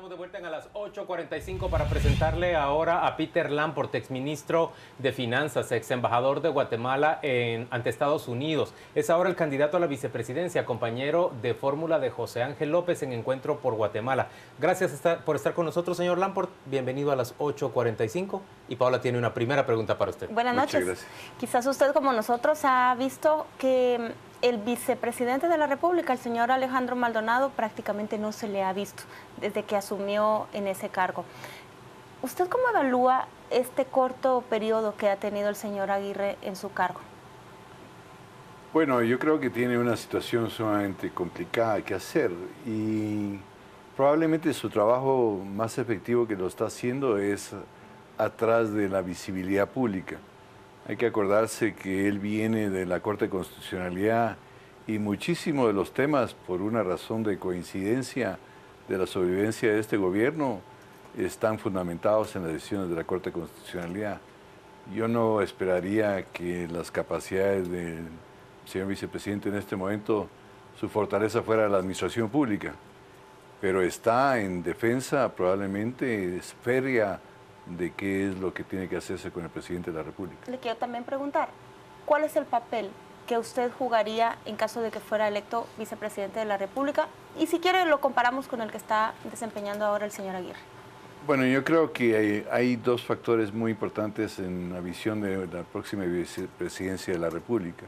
Estamos de vuelta a las 8:45 para presentarle ahora a Peter Lamport, exministro de Finanzas, ex embajador de Guatemala ante Estados Unidos. Es ahora el candidato a la vicepresidencia, compañero de fórmula de José Ángel López en Encuentro por Guatemala. Gracias por estar con nosotros, señor Lamport. Bienvenido a las 8:45. Y Paola tiene una primera pregunta para usted. Buenas noches. Quizás usted, como nosotros, ha visto que el vicepresidente de la República, el señor Alejandro Maldonado, prácticamente no se le ha visto desde que asumió en ese cargo. ¿Usted cómo evalúa este corto periodo que ha tenido el señor Aguirre en su cargo? Bueno, yo creo que tiene una situación sumamente complicada que hacer y probablemente su trabajo más efectivo que lo está haciendo es atrás de la visibilidad pública. Hay que acordarse que él viene de la Corte de Constitucionalidad y muchísimos de los temas, por una razón de coincidencia de la sobrevivencia de este gobierno, están fundamentados en las decisiones de la Corte de Constitucionalidad. Yo no esperaría que las capacidades del señor vicepresidente en este momento, su fortaleza fuera la administración pública, pero está en defensa probablemente es férrea de qué es lo que tiene que hacerse con el presidente de la República. Le quiero también preguntar, ¿cuál es el papel que usted jugaría en caso de que fuera electo vicepresidente de la República? Y si quiere lo comparamos con el que está desempeñando ahora el señor Aguirre. Bueno, yo creo que hay dos factores muy importantes en la visión de la próxima vicepresidencia de la República.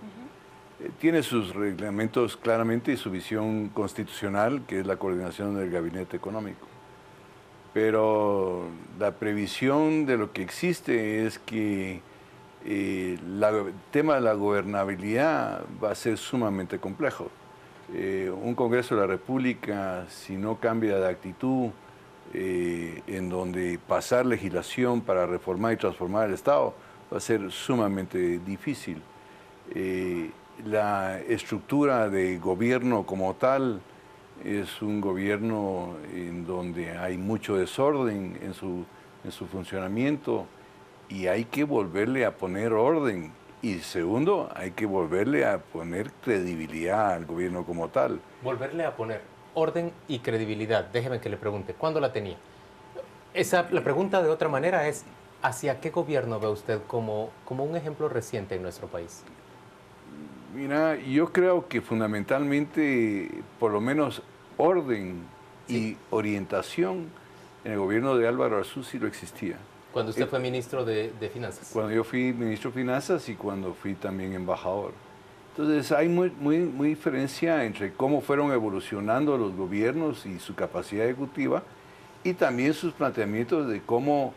Tiene sus reglamentos claramente y su visión constitucional, que es la coordinación del gabinete económico. Pero la previsión de lo que existe es que el tema de la gobernabilidad va a ser sumamente complejo. Un Congreso de la República, si no cambia de actitud, en donde pasar legislación para reformar y transformar el Estado, va a ser sumamente difícil. La estructura de gobierno como tal es un gobierno en donde hay mucho desorden en su funcionamiento y hay que volverle a poner orden. Y segundo, hay que volverle a poner credibilidad al gobierno como tal. Volverle a poner orden y credibilidad. Déjeme que le pregunte, ¿cuándo la tenía? La pregunta de otra manera es, ¿hacia qué gobierno ve usted como un ejemplo reciente en nuestro país? Mira, yo creo que fundamentalmente, por lo menos, orden y orientación en el gobierno de Álvaro Arzú sí lo existía. Cuando usted fue ministro de Finanzas. Cuando yo fui ministro de Finanzas y cuando fui también embajador. Entonces hay muy diferencia entre cómo fueron evolucionando los gobiernos y su capacidad ejecutiva y también sus planteamientos de cómo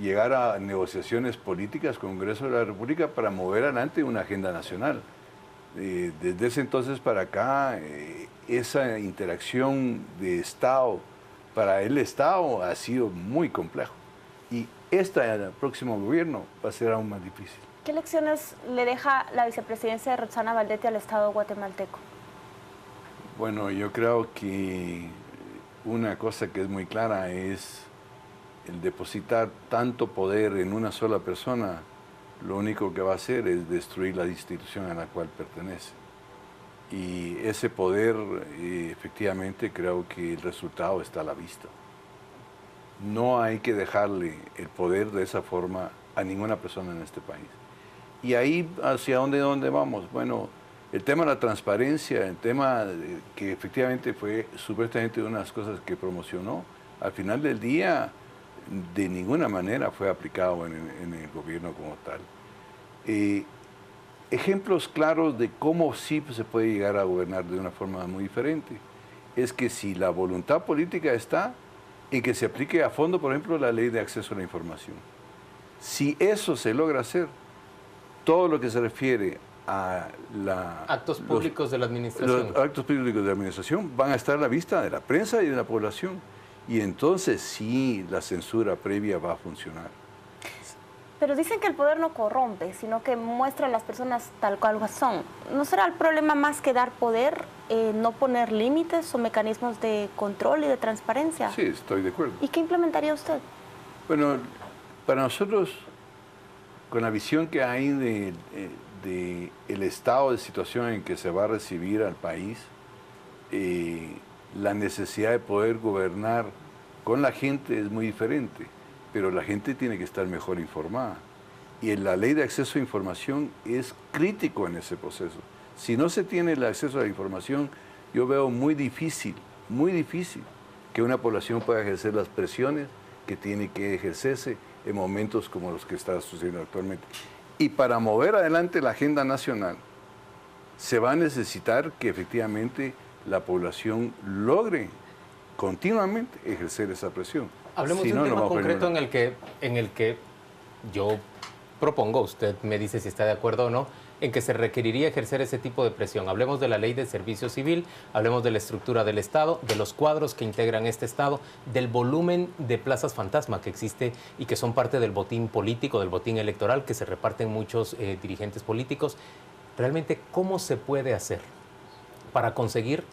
llegar a negociaciones políticas con el Congreso de la República para mover adelante una agenda nacional. Desde ese entonces para acá, esa interacción de Estado para el Estado ha sido muy complejo. Y el próximo gobierno va a ser aún más difícil. ¿Qué lecciones le deja la vicepresidencia de Roxana Valdete al Estado guatemalteco? Bueno, yo creo que una cosa que es muy clara es el depositar tanto poder en una sola persona. Lo único que va a hacer es destruir la institución a la cual pertenece. Y ese poder, efectivamente, creo que el resultado está a la vista. No hay que dejarle el poder de esa forma a ninguna persona en este país. Y ahí, ¿hacia dónde vamos? Bueno, el tema de la transparencia, el tema que efectivamente fue supuestamente una de las cosas que promocionó, al final del día, de ninguna manera fue aplicado en el gobierno como tal. Ejemplos claros de cómo sí se puede llegar a gobernar de una forma muy diferente es que si la voluntad política está en que se aplique a fondo, por ejemplo, la ley de acceso a la información. Si eso se logra hacer, todo lo que se refiere a actos públicos de la administración. Los actos públicos de la administración van a estar a la vista de la prensa y de la población. Y entonces sí, la censura previa va a funcionar. Pero dicen que el poder no corrompe, sino que muestra a las personas tal cual son. ¿No será el problema más que dar poder, no poner límites o mecanismos de control y de transparencia? Sí, estoy de acuerdo. ¿Y qué implementaría usted? Bueno, para nosotros, con la visión que hay de el estado de situación en que se va a recibir al país, la necesidad de poder gobernar con la gente es muy diferente, pero la gente tiene que estar mejor informada. Y la ley de acceso a información es crítico en ese proceso. Si no se tiene el acceso a la información, yo veo muy difícil que una población pueda ejercer las presiones que tiene que ejercerse en momentos como los que está sucediendo actualmente. Y para mover adelante la agenda nacional, se va a necesitar que efectivamente la población logre continuamente ejercer esa presión. Hablemos de un tema concreto en el que yo propongo, usted me dice si está de acuerdo o no, en que se requeriría ejercer ese tipo de presión. Hablemos de la ley de servicio civil, hablemos de la estructura del Estado, de los cuadros que integran este Estado, del volumen de plazas fantasma que existe y que son parte del botín político, del botín electoral que se reparten muchos dirigentes políticos. Realmente, ¿cómo se puede hacer para conseguir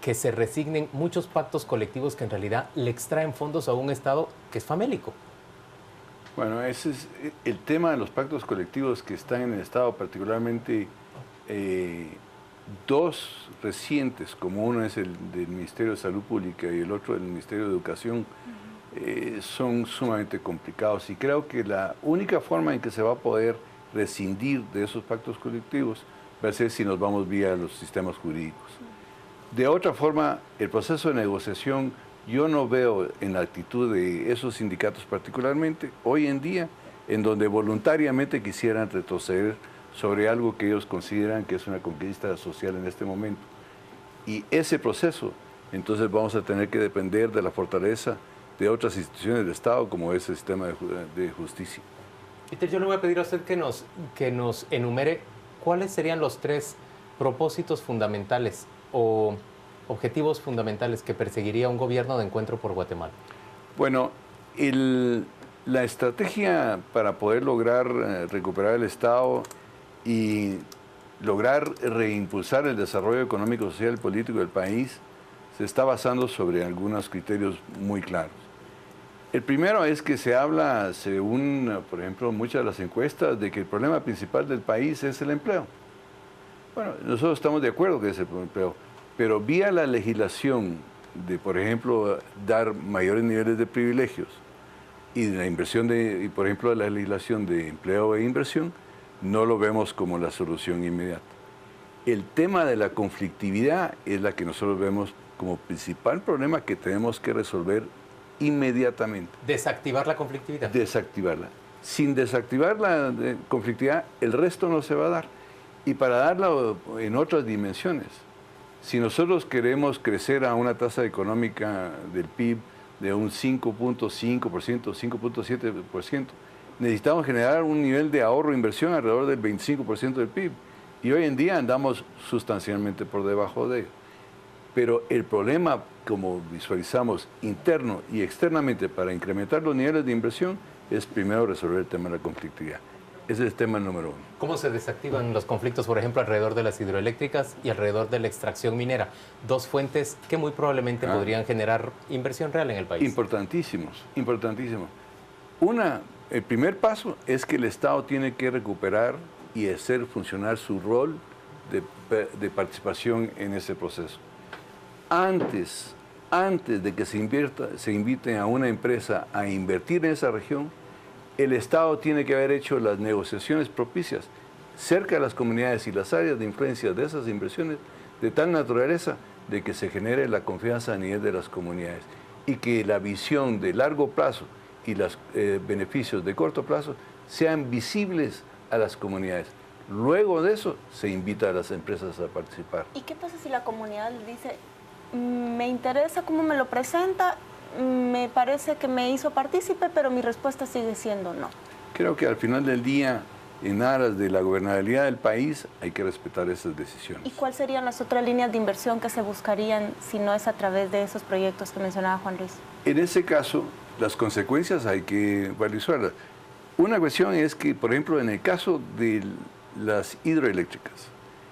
que se resignen muchos pactos colectivos que en realidad le extraen fondos a un Estado que es famélico? Bueno, ese es el tema de los pactos colectivos que están en el Estado, particularmente dos recientes, como uno es el del Ministerio de Salud Pública y el otro del Ministerio de Educación, son sumamente complicados. Y creo que la única forma en que se va a poder rescindir de esos pactos colectivos va a ser si nos vamos vía los sistemas jurídicos. De otra forma, el proceso de negociación, yo no veo en la actitud de esos sindicatos particularmente, hoy en día, en donde voluntariamente quisieran retroceder sobre algo que ellos consideran que es una conquista social en este momento. Y ese proceso, entonces vamos a tener que depender de la fortaleza de otras instituciones del Estado, como es el sistema de justicia. Peter, yo le voy a pedir a usted que nos enumere cuáles serían los 3 propósitos fundamentales o objetivos fundamentales que perseguiría un gobierno de Encuentro por Guatemala. Bueno, la estrategia para poder lograr recuperar el Estado y lograr reimpulsar el desarrollo económico, social y político del país se está basando sobre algunos criterios muy claros. El primero es que se habla, según, por ejemplo, muchas de las encuestas, de que el problema principal del país es el empleo. Bueno, nosotros estamos de acuerdo que es el empleo, pero vía la legislación de, por ejemplo, dar mayores niveles de privilegios y de la inversión y por ejemplo, la legislación de empleo e inversión, no lo vemos como la solución inmediata. El tema de la conflictividad es la que nosotros vemos como principal problema que tenemos que resolver inmediatamente. ¿Desactivar la conflictividad? Desactivarla. Sin desactivar la conflictividad, el resto no se va a dar. Y para darla en otras dimensiones, si nosotros queremos crecer a una tasa económica del PIB de un 5.5%, 5.7%, necesitamos generar un nivel de ahorro e inversión alrededor del 25% del PIB. Y hoy en día andamos sustancialmente por debajo de ello. Pero el problema, como visualizamos interno y externamente para incrementar los niveles de inversión, es primero resolver el tema de la conflictividad. Ese es el tema número 1. ¿Cómo se desactivan los conflictos, por ejemplo, alrededor de las hidroeléctricas y alrededor de la extracción minera? 2 fuentes que muy probablemente podrían generar inversión real en el país. Importantísimos, importantísimos. El primer paso es que el Estado tiene que recuperar y hacer funcionar su rol de participación en ese proceso. Antes de que se invite a una empresa a invertir en esa región, el Estado tiene que haber hecho las negociaciones propicias cerca de las comunidades y las áreas de influencia de esas inversiones de tal naturaleza de que se genere la confianza a nivel de las comunidades y que la visión de largo plazo y los beneficios de corto plazo sean visibles a las comunidades. Luego de eso se invita a las empresas a participar. ¿Y qué pasa si la comunidad dice, me interesa cómo me lo presenta, me parece que me hizo partícipe, pero mi respuesta sigue siendo no? Creo que al final del día, en aras de la gobernabilidad del país, hay que respetar esas decisiones. ¿Y cuáles serían las otras líneas de inversión que se buscarían si no es a través de esos proyectos que mencionaba Juan Luis? En ese caso, las consecuencias hay que visualizarlas. Una cuestión es que, por ejemplo, en el caso de las hidroeléctricas,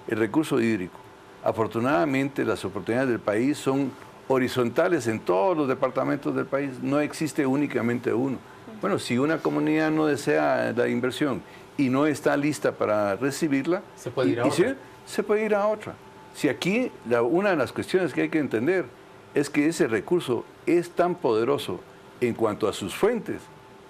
el recurso hídrico, afortunadamente las oportunidades del país son horizontales en todos los departamentos del país, no existe únicamente uno. Bueno, si una comunidad no desea la inversión y no está lista para recibirla, se puede ir a otra. Se puede ir a otra. Si aquí una de las cuestiones que hay que entender es que ese recurso es tan poderoso en cuanto a sus fuentes,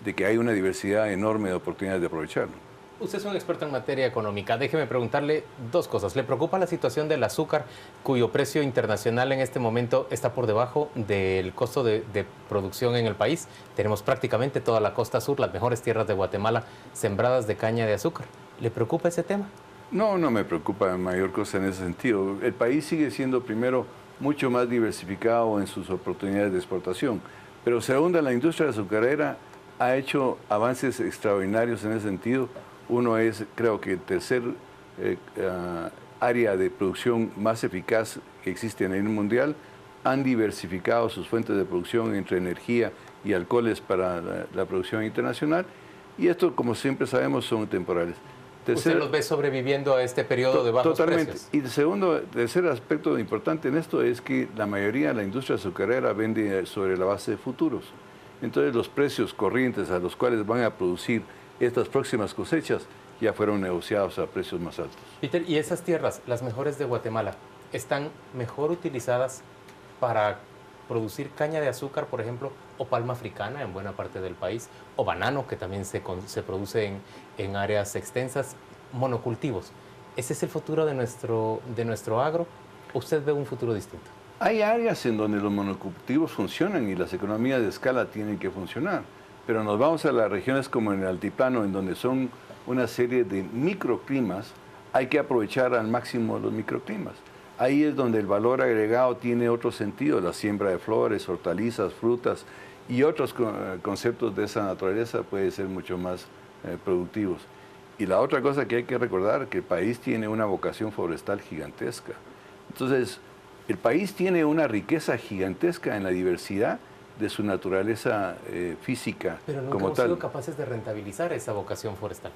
de que hay una diversidad enorme de oportunidades de aprovecharlo. Usted es un experto en materia económica. Déjeme preguntarle dos cosas. ¿Le preocupa la situación del azúcar, cuyo precio internacional en este momento está por debajo del costo de producción en el país? Tenemos prácticamente toda la costa sur, las mejores tierras de Guatemala, sembradas de caña de azúcar. ¿Le preocupa ese tema? No, no me preocupa mayor cosa en ese sentido. El país sigue siendo, primero, mucho más diversificado en sus oportunidades de exportación. Pero segundo, la industria azucarera ha hecho avances extraordinarios en ese sentido. Uno es, creo que el tercer área de producción más eficaz que existe a nivel mundial. Han diversificado sus fuentes de producción entre energía y alcoholes para la producción internacional. Y esto, como siempre sabemos, son temporales. ¿Usted los ve sobreviviendo a este periodo de bajos precios? Y el tercer aspecto importante en esto es que la mayoría de la industria azucarera vende sobre la base de futuros. Entonces los precios corrientes a los cuales van a producir estas próximas cosechas ya fueron negociados a precios más altos. Peter, ¿y esas tierras, las mejores de Guatemala, están mejor utilizadas para producir caña de azúcar, por ejemplo, o palma africana en buena parte del país, o banano, que también se produce en áreas extensas, monocultivos? ¿Ese es el futuro de nuestro agro? ¿O usted ve un futuro distinto? Hay áreas en donde los monocultivos funcionan y las economías de escala tienen que funcionar, pero nos vamos a las regiones como en el altiplano, en donde son una serie de microclimas, hay que aprovechar al máximo los microclimas. Ahí es donde el valor agregado tiene otro sentido, la siembra de flores, hortalizas, frutas y otros conceptos de esa naturaleza pueden ser mucho más productivos. Y la otra cosa que hay que recordar, que el país tiene una vocación forestal gigantesca. Entonces, el país tiene una riqueza gigantesca en la diversidad de su naturaleza física. Pero nunca hemos sido capaces de rentabilizar esa vocación forestal.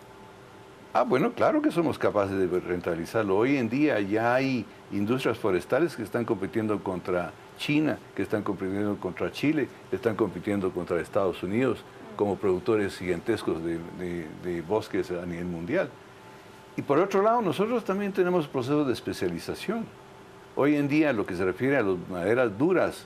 Ah, bueno, claro que somos capaces de rentabilizarlo. Hoy en día ya hay industrias forestales que están compitiendo contra China, que están compitiendo contra Chile, que están compitiendo contra Estados Unidos como productores gigantescos de bosques a nivel mundial. Y por otro lado, nosotros también tenemos procesos de especialización. Hoy en día, lo que se refiere a las maderas duras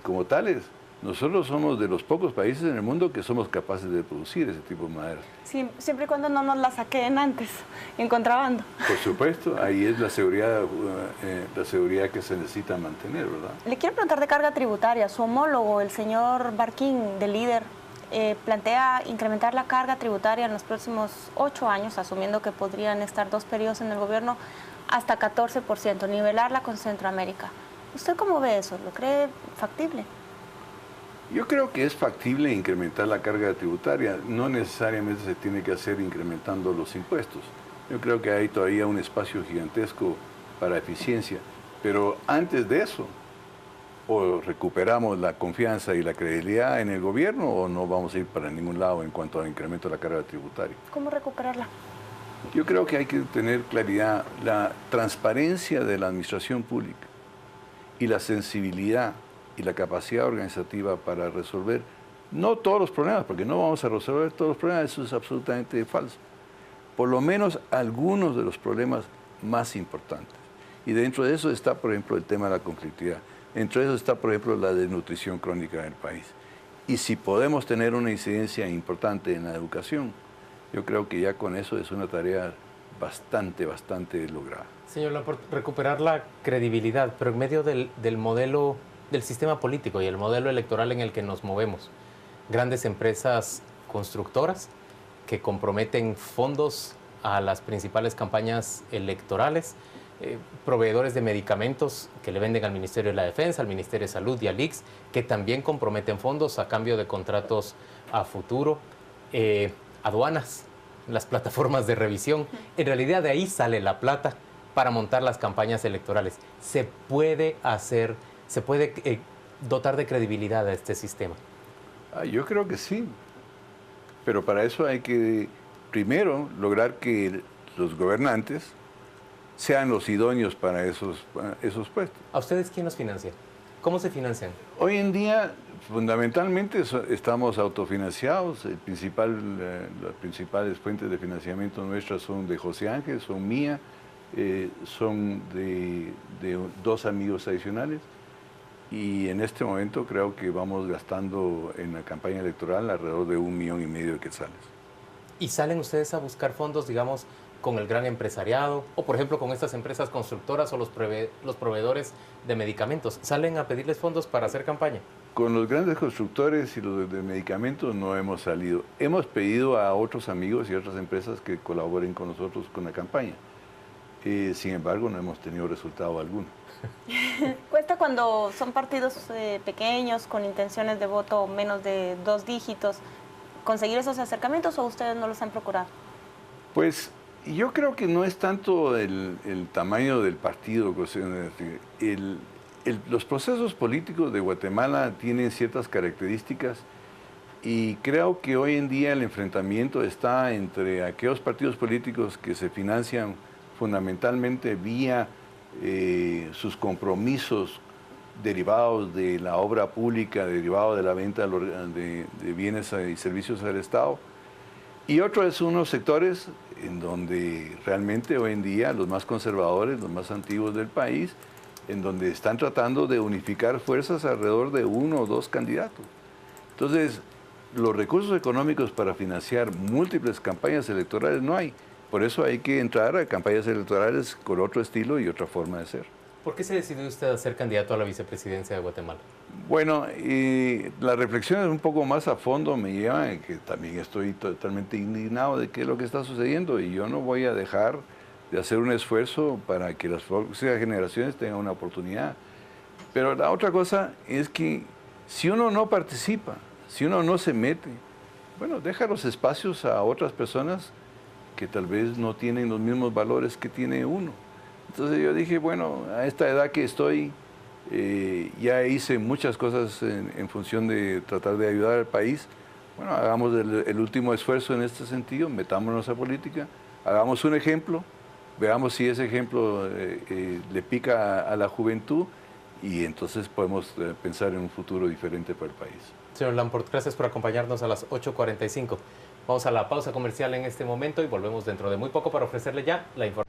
como tales, nosotros somos de los pocos países en el mundo que somos capaces de producir ese tipo de madera. Sí, siempre y cuando no nos la saquen antes, en contrabando. Por supuesto, ahí es la seguridad que se necesita mantener, ¿verdad? Le quiero preguntar de carga tributaria. Su homólogo, el señor Barquín, de Líder, plantea incrementar la carga tributaria en los próximos 8 años, asumiendo que podrían estar 2 periodos en el gobierno, hasta 14%, nivelarla con Centroamérica. ¿Usted cómo ve eso? ¿Lo cree factible? Yo creo que es factible incrementar la carga tributaria. No necesariamente se tiene que hacer incrementando los impuestos. Yo creo que hay todavía un espacio gigantesco para eficiencia. Pero antes de eso, o recuperamos la confianza y la credibilidad en el gobierno o no vamos a ir para ningún lado en cuanto al incremento de la carga tributaria. ¿Cómo recuperarla? Yo creo que hay que tener claridad, la transparencia de la administración pública y la sensibilidad y la capacidad organizativa para resolver, no todos los problemas, porque no vamos a resolver todos los problemas, eso es absolutamente falso, por lo menos algunos de los problemas más importantes. Y dentro de eso está, por ejemplo, el tema de la conflictividad. Dentro de eso está, por ejemplo, la desnutrición crónica del país. Y si podemos tener una incidencia importante en la educación, yo creo que ya con eso es una tarea bastante lograda. Señor Lamport, recuperar la credibilidad, pero en medio del modelo, del sistema político y el modelo electoral en el que nos movemos. Grandes empresas constructoras que comprometen fondos a las principales campañas electorales, proveedores de medicamentos que le venden al Ministerio de la Defensa, al Ministerio de Salud y al ICS, que también comprometen fondos a cambio de contratos a futuro, aduanas, las plataformas de revisión. En realidad de ahí sale la plata para montar las campañas electorales. Se puede dotar de credibilidad a este sistema. Yo creo que sí, pero para eso hay que primero lograr que los gobernantes sean los idóneos para esos puestos. ¿A ustedes quién los financia? ¿Cómo se financian? Hoy en día, fundamentalmente, estamos autofinanciados. Las principales fuentes de financiamiento nuestras son de José Ángel, son mía, son de 2 amigos adicionales. y en este momento creo que vamos gastando en la campaña electoral alrededor de 1,5 millones de quetzales. ¿Y salen ustedes a buscar fondos, digamos, con el gran empresariado o, por ejemplo, con estas empresas constructoras o los proveedores de medicamentos? ¿Salen a pedirles fondos para hacer campaña? Con los grandes constructores y los de medicamentos no hemos salido. Hemos pedido a otros amigos y otras empresas que colaboren con nosotros con la campaña. Sin embargo, no hemos tenido resultado alguno. ¿Cuesta cuando son partidos pequeños, con intenciones de voto menos de 2 dígitos, conseguir esos acercamientos o ustedes no los han procurado? Pues yo creo que no es tanto el tamaño del partido. Los procesos políticos de Guatemala tienen ciertas características y creo que hoy en día el enfrentamiento está entre aquellos partidos políticos que se financian fundamentalmente vía sus compromisos derivados de la obra pública, derivados de la venta de bienes y servicios al Estado, y otros son unos sectores en donde realmente hoy en día los más conservadores, los más antiguos del país, en donde están tratando de unificar fuerzas alrededor de 1 o 2 candidatos. Entonces, los recursos económicos para financiar múltiples campañas electorales no hay. Por eso hay que entrar a campañas electorales con otro estilo y otra forma de ser. ¿Por qué se decidió usted a ser candidato a la vicepresidencia de Guatemala? Bueno, las reflexiones un poco más a fondo me llevan, que también estoy totalmente indignado de qué es lo que está sucediendo y yo no voy a dejar de hacer un esfuerzo para que las próximas generaciones tengan una oportunidad. Pero la otra cosa es que si uno no participa, si uno no se mete, bueno, deja los espacios a otras personas que tal vez no tienen los mismos valores que tiene uno. Entonces yo dije, bueno, a esta edad que estoy, ya hice muchas cosas en función de tratar de ayudar al país. Bueno, hagamos el último esfuerzo en este sentido, metámonos a política, hagamos un ejemplo, veamos si ese ejemplo le pica a la juventud y entonces podemos pensar en un futuro diferente para el país. Señor Lamport, gracias por acompañarnos a las 8:45. Vamos a la pausa comercial en este momento y volvemos dentro de muy poco para ofrecerle ya la información.